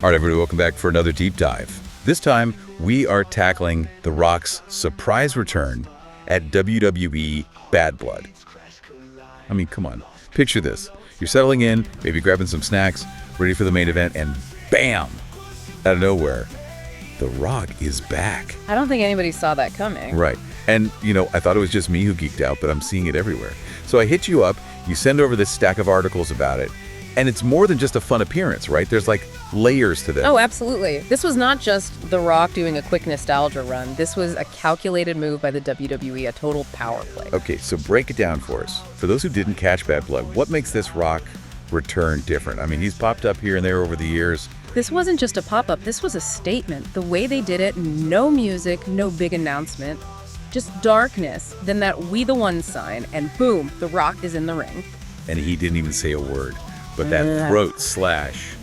All right, everybody, welcome back for another deep dive. This time, we are tackling The Rock's surprise return at WWE Bad Blood. I mean, come on. Picture this. You're settling in, maybe grabbing some snacks, ready for the main event, and bam! Out of nowhere, The Rock is back. I don't think anybody saw that coming. Right. And, I thought it was just me who geeked out, but I'm seeing it everywhere. So I hit you up, you send over this stack of articles about it, and it's more than just a fun appearance, right? There's like layers to this. Oh, absolutely. This was not just The Rock doing a quick nostalgia run. This was a calculated move by the WWE, a total power play. Okay, so break it down for us. For those who didn't catch Bad Blood, what makes this Rock return different? I mean, he's popped up here and there over the years. This wasn't just a pop-up. This was a statement. The way they did it, no music, no big announcement, just darkness, then that "We the One" sign, and boom, The Rock is in the ring. And he didn't even say a word. But that throat slash,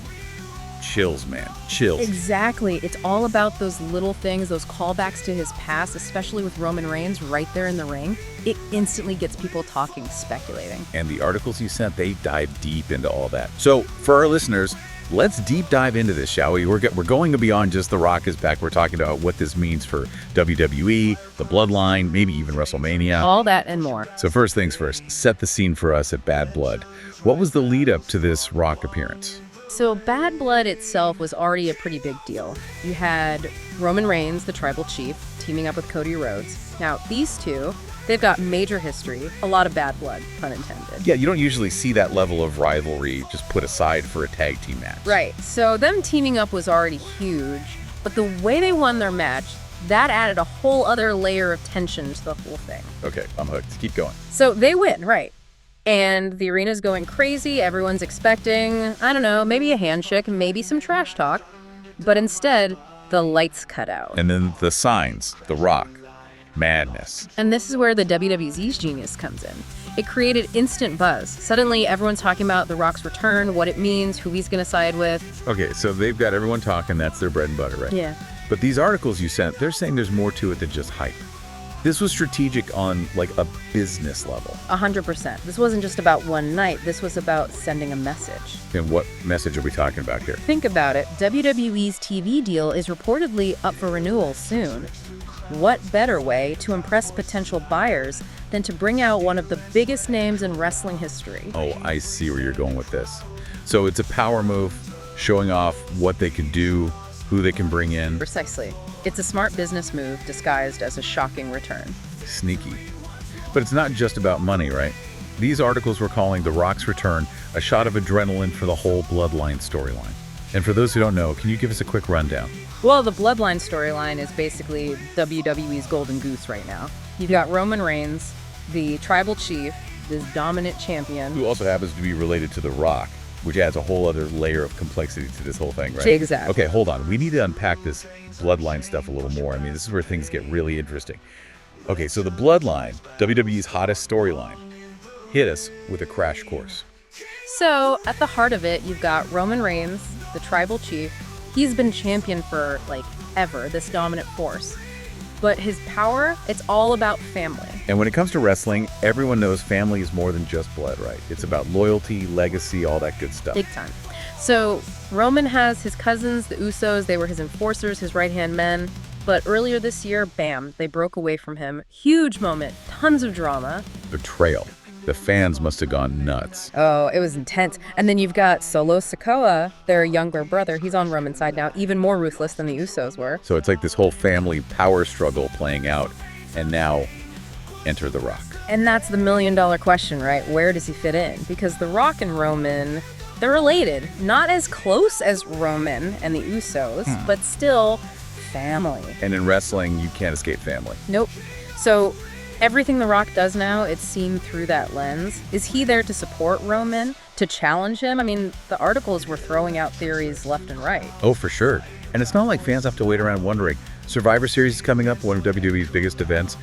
chills, man. Chills. Exactly. It's all about those little things, those callbacks to his past, especially with Roman Reigns right there in the ring. It instantly gets people talking, speculating. And the articles you sent, they dive deep into all that. So for our listeners, let's deep dive into this, shall we? We're going beyond just The Rock is back. We're talking about what this means for WWE, the Bloodline, maybe even WrestleMania. All that and more. So first things first, set the scene for us at Bad Blood. What was the lead up to this Rock appearance? So Bad Blood itself was already a pretty big deal. You had Roman Reigns, the tribal chief, teaming up with Cody Rhodes. Now, these two, they've got major history, a lot of bad blood, pun intended. Yeah, you don't usually see that level of rivalry just put aside for a tag team match. Right, so them teaming up was already huge, but the way they won their match, that added a whole other layer of tension to the whole thing. Okay, I'm hooked. Keep going. So they win, right. And the arena's going crazy, everyone's expecting, I don't know, maybe a handshake, maybe some trash talk, but instead, the lights cut out. And then the signs, The Rock, madness. And this is where the WWE's genius comes in. It created instant buzz. Suddenly, everyone's talking about The Rock's return, what it means, who he's going to side with. Okay, so they've got everyone talking. That's their bread and butter, right? Yeah. But these articles you sent, they're saying there's more to it than just hype. This was strategic on like a business level. 100%. This wasn't just about one night. This was about sending a message. And what message are we talking about here? Think about it. WWE's TV deal is reportedly up for renewal soon. What better way to impress potential buyers than to bring out one of the biggest names in wrestling history? Oh, I see where you're going with this. So it's a power move, showing off what they can do, who they can bring in. Precisely. It's a smart business move disguised as a shocking return. Sneaky. But it's not just about money, right? These articles were calling The Rock's return a shot of adrenaline for the whole Bloodline storyline. And for those who don't know, can you give us a quick rundown? Well, the Bloodline storyline is basically WWE's golden goose right now. You've got Roman Reigns, the tribal chief, this dominant champion. Who also happens to be related to The Rock, which adds a whole other layer of complexity to this whole thing, right? Exactly. Okay, hold on. We need to unpack this Bloodline stuff a little more. I mean, this is where things get really interesting. Okay, so the Bloodline, WWE's hottest storyline, hit us with a crash course. So, at the heart of it, you've got Roman Reigns, the tribal chief. He's been champion for, ever, this dominant force. But his power, it's all about family. And when it comes to wrestling, everyone knows family is more than just blood, right? It's about loyalty, legacy, all that good stuff. Big time. So Roman has his cousins, the Usos. They were his enforcers, his right-hand men. But earlier this year, bam, they broke away from him. Huge moment, tons of drama. Betrayal. The fans must have gone nuts. Oh, it was intense. And then you've got Solo Sikoa, their younger brother. He's on Roman's side now, even more ruthless than the Usos were. So it's like this whole family power struggle playing out. And now, enter The Rock. And that's the million-dollar question, right? Where does he fit in? Because The Rock and Roman, they're related. Not as close as Roman and the Usos, but still family. And in wrestling, you can't escape family. Nope. So everything The Rock does now, it's seen through that lens. Is he there to support Roman, to challenge him? I mean, the articles were throwing out theories left and right. Oh, for sure. And it's not like fans have to wait around wondering. Survivor Series is coming up, one of WWE's biggest events,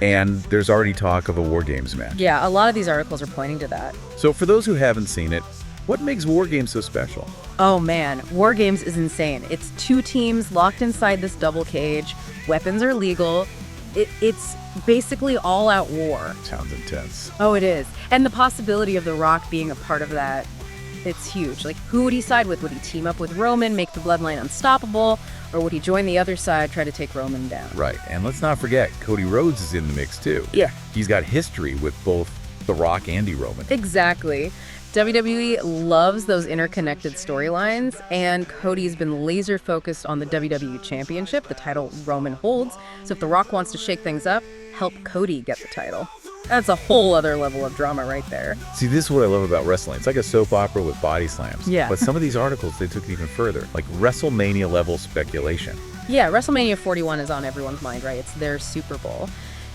and there's already talk of a WarGames match. Yeah, a lot of these articles are pointing to that. So for those who haven't seen it, what makes WarGames so special? Oh man, WarGames is insane. It's two teams locked inside this double cage. Weapons are legal. It's basically all-out war. Sounds intense. Oh, it is. And the possibility of The Rock being a part of that, It's huge. Like, who would he side with? Would he team up with Roman, make the bloodline unstoppable, or would he join the other side, try to take Roman down? Right, and let's not forget, Cody Rhodes is in the mix too. Yeah. He's got history with both The Rock and Roman. Exactly. WWE loves those interconnected storylines, and Cody's been laser focused on the WWE Championship, the title Roman holds. So if The Rock wants to shake things up, help Cody get the title. That's a whole other level of drama right there. See, this is what I love about wrestling. It's like a soap opera with body slams. Yeah. But some of these articles, they took it even further, like WrestleMania level speculation. Yeah, WrestleMania 41 is on everyone's mind, right? It's their Super Bowl.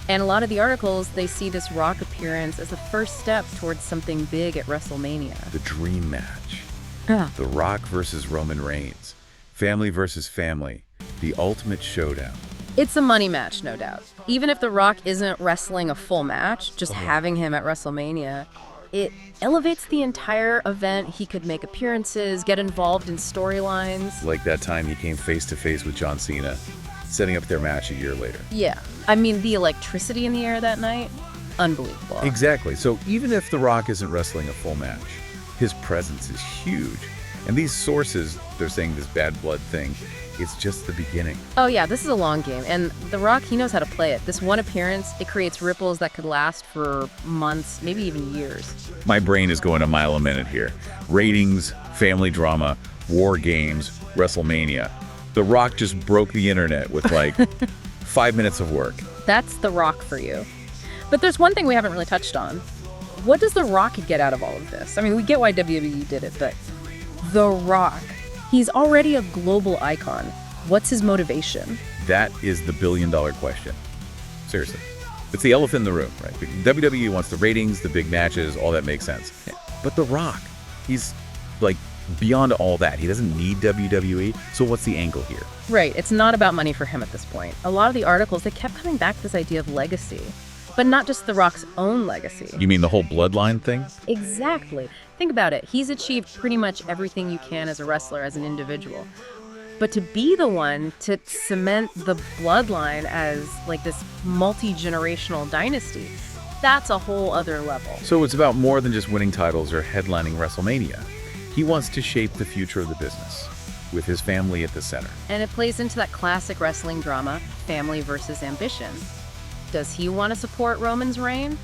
And a lot of the articles, they see this Rock appearance as the first step towards something big at WrestleMania. The dream match. Yeah. The Rock versus Roman Reigns. Family versus family. The ultimate showdown. It's a money match, no doubt. Even if The Rock isn't wrestling a full match, just having him at WrestleMania, it elevates the entire event. He could make appearances, get involved in storylines. Like that time he came face to face with John Cena, setting up their match a year later. Yeah. I mean, the electricity in the air that night, unbelievable. Exactly. So even if The Rock isn't wrestling a full match, his presence is huge. And these sources, they're saying this Bad Blood thing, it's just the beginning. Oh yeah, this is a long game, and The Rock, he knows how to play it. This one appearance, it creates ripples that could last for months, maybe even years. My brain is going a mile a minute here. Ratings, family drama, war games, WrestleMania. The Rock just broke the internet with like 5 minutes of work. That's The Rock for you. But there's one thing we haven't really touched on. What does The Rock get out of all of this? I mean, we get why WWE did it, but The Rock, he's already a global icon. What's his motivation? That is the billion-dollar question. Seriously. It's the elephant in the room, right? WWE wants the ratings, the big matches, all that makes sense. But The Rock, he's like beyond all that. He doesn't need WWE, so what's the angle here? Right, it's not about money for him at this point. A lot of the articles, they kept coming back to this idea of legacy. But not just The Rock's own legacy. You mean the whole bloodline thing? Exactly. Think about it. He's achieved pretty much everything you can as a wrestler, as an individual. But to be the one to cement the bloodline as like this multi-generational dynasty, that's a whole other level. So it's about more than just winning titles or headlining WrestleMania. He wants to shape the future of the business, with his family at the center. And it plays into that classic wrestling drama, family versus ambition. Does he want to support Roman's reign?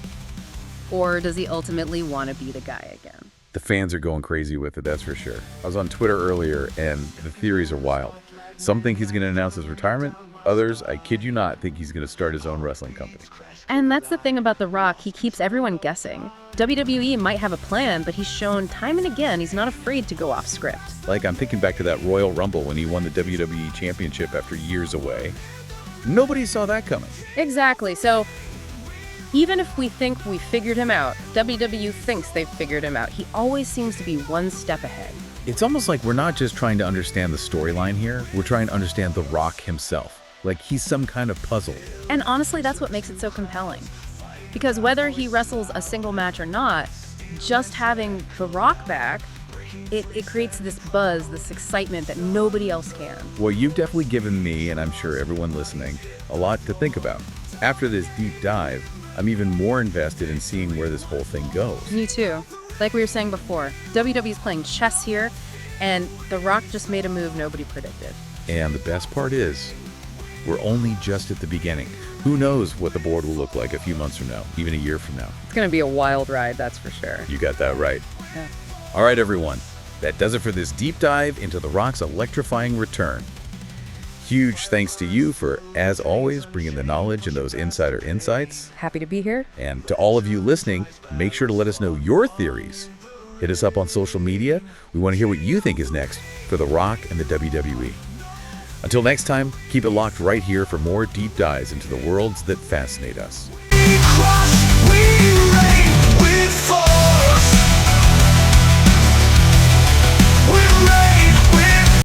Or does he ultimately want to be the guy again? The fans are going crazy with it, that's for sure. I was on Twitter earlier, and the theories are wild. Some think he's going to announce his retirement. Others, I kid you not, think he's going to start his own wrestling company. And that's the thing about The Rock. He keeps everyone guessing. WWE might have a plan, but he's shown time and again he's not afraid to go off script. Like, I'm thinking back to that Royal Rumble when he won the WWE Championship after years away. Nobody saw that coming. Exactly. So even if we think we figured him out, WWE thinks they've figured him out. He always seems to be one step ahead. It's almost like we're not just trying to understand the storyline here, we're trying to understand The Rock himself. Like he's some kind of puzzle. And honestly, that's what makes it so compelling. Because whether he wrestles a single match or not, just having The Rock back, it creates this buzz, this excitement that nobody else can. Well, you've definitely given me, and I'm sure everyone listening, a lot to think about. After this deep dive, I'm even more invested in seeing where this whole thing goes. Me too. Like we were saying before, WWE's playing chess here, and The Rock just made a move nobody predicted. And the best part is, we're only just at the beginning. Who knows what the board will look like a few months from now, even a year from now. It's going to be a wild ride, that's for sure. You got that right. Yeah. All right, everyone. That does it for this deep dive into The Rock's electrifying return. Huge thanks to you for, as always, bringing the knowledge and those insider insights. Happy to be here. And to all of you listening, make sure to let us know your theories. Hit us up on social media. We want to hear what you think is next for The Rock and the WWE. Until next time, keep it locked right here for more deep dives into the worlds that fascinate us.